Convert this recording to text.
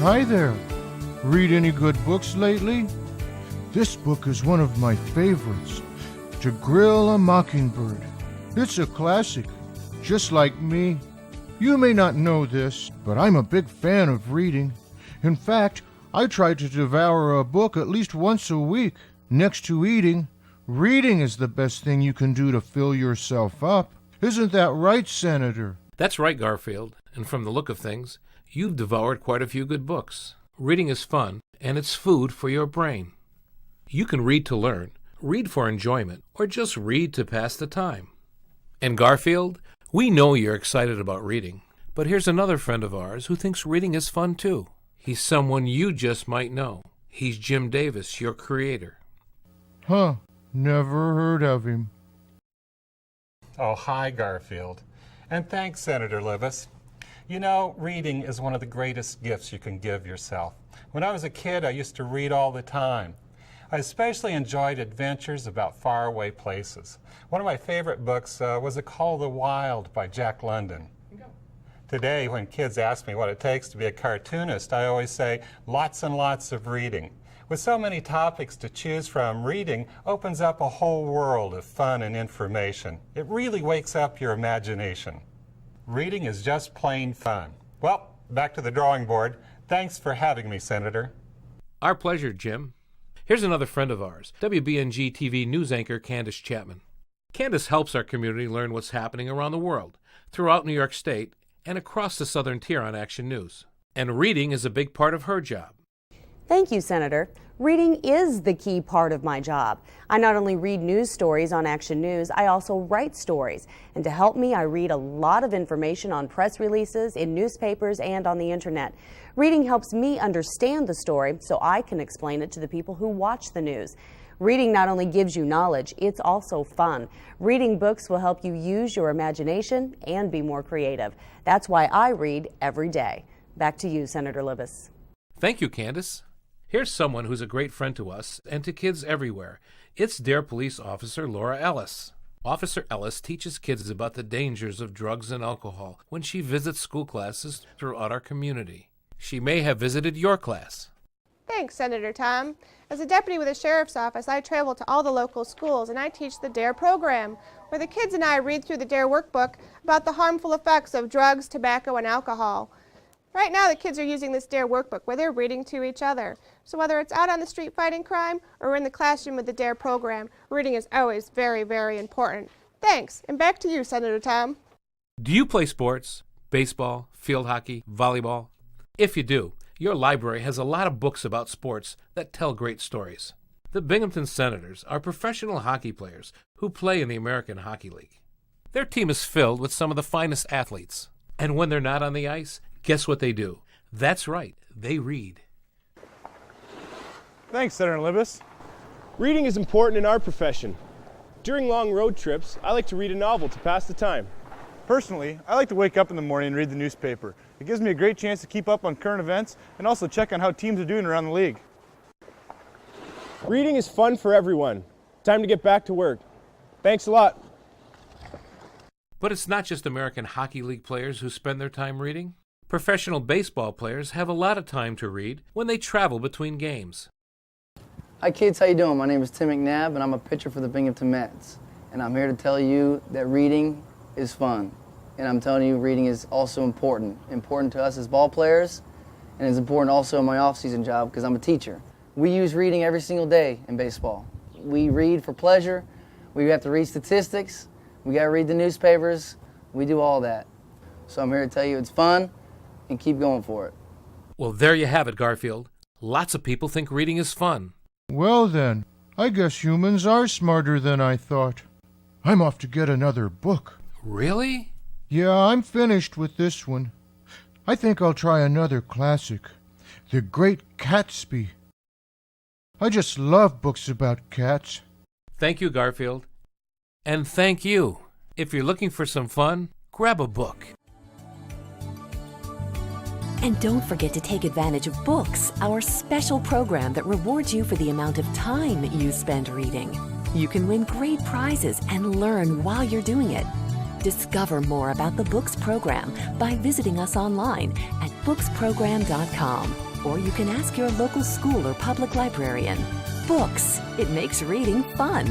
Hi there. Read any good books lately? This book is one of my favorites. To Grill a Mockingbird. It's a classic, just like me. You may not know this, but I'm a big fan of reading. In fact, I try to devour a book at least once a week. Next to eating, reading is the best thing you can do to fill yourself up. Isn't that right, Senator? That's right, Garfield. And from the look of things, you've devoured quite a few good books. Reading is fun, and it's food for your brain. You can read to learn, read for enjoyment, or just read to pass the time. And Garfield, we know you're excited about reading, but here's another friend of ours who thinks reading is fun too. He's someone you just might know. He's Jim Davis, your creator. Huh, never heard of him. Oh, hi, Garfield. And thanks, Senator Libous. You know, reading is one of the greatest gifts you can give yourself. When I was a kid, I used to read all the time. I especially enjoyed adventures about faraway places. One of my favorite books was A Call to the Wild by Jack London. Today, when kids ask me what it takes to be a cartoonist, I always say lots and lots of reading. With so many topics to choose from, reading opens up a whole world of fun and information. It really wakes up your imagination. Reading is just plain fun. Well, back to the drawing board. Thanks for having me, Senator. Our pleasure, Jim. Here's another friend of ours, WBNG TV news anchor Candace Chapman. Candace helps our community learn what's happening around the world, throughout New York State, and across the southern tier on Action News. And reading is a big part of her job. Thank you, Senator. Reading is the key part of my job. I not only read news stories on Action News, I also write stories. And to help me, I read a lot of information on press releases, in newspapers, and on the internet. Reading helps me understand the story so I can explain it to the people who watch the news. Reading not only gives you knowledge, it's also fun. Reading books will help you use your imagination and be more creative. That's why I read every day. Back to you, Senator Libous. Thank you, Candace. Here's someone who's a great friend to us and to kids everywhere. It's Dare Police Officer Laura Ellis. Officer Ellis teaches kids about the dangers of drugs and alcohol when she visits school classes throughout our community. She may have visited your class. Thanks, Senator Tom. As a deputy with the Sheriff's Office, I travel to all the local schools and I teach the DARE program, where the kids and I read through the DARE workbook about the harmful effects of drugs, tobacco, and alcohol. Right now, the kids are using this DARE workbook where they're reading to each other. So whether it's out on the street fighting crime or in the classroom with the DARE program, reading is always very, very important. Thanks, and back to you, Senator Tom. Do you play sports? Baseball, field hockey, volleyball? If you do, your library has a lot of books about sports that tell great stories. The Binghamton Senators are professional hockey players who play in the American Hockey League. Their team is filled with some of the finest athletes. And when they're not on the ice, guess what they do? That's right, they read. Thanks, Senator Libous. Reading is important in our profession. During long road trips, I like to read a novel to pass the time. Personally, I like to wake up in the morning and read the newspaper. It gives me a great chance to keep up on current events and also check on how teams are doing around the league. Reading is fun for everyone. Time to get back to work. Thanks a lot. But it's not just American Hockey League players who spend their time reading. Professional baseball players have a lot of time to read when they travel between games. Hi kids, how you doing? My name is Tim McNabb and I'm a pitcher for the Binghamton Mets. And I'm here to tell you that reading is fun. And I'm telling you, reading is also important. Important to us as ball players, and it's important also in my off-season job because I'm a teacher. We use reading every single day in baseball. We read for pleasure. We have to read statistics. We got to read the newspapers. We do all that. So I'm here to tell you it's fun and keep going for it. Well, there you have it, Garfield. Lots of people think reading is fun. Well then, I guess humans are smarter than I thought. I'm off to get another book. Really? Yeah, I'm finished with this one. I think I'll try another classic, The Great Gatsby. I just love books about cats. Thank you, Garfield. And thank you. If you're looking for some fun, grab a book. And don't forget to take advantage of Books, our special program that rewards you for the amount of time you spend reading. You can win great prizes and learn while you're doing it. Discover more about the Books program by visiting us online at booksprogram.com. Or you can ask your local school or public librarian. Books, it makes reading fun.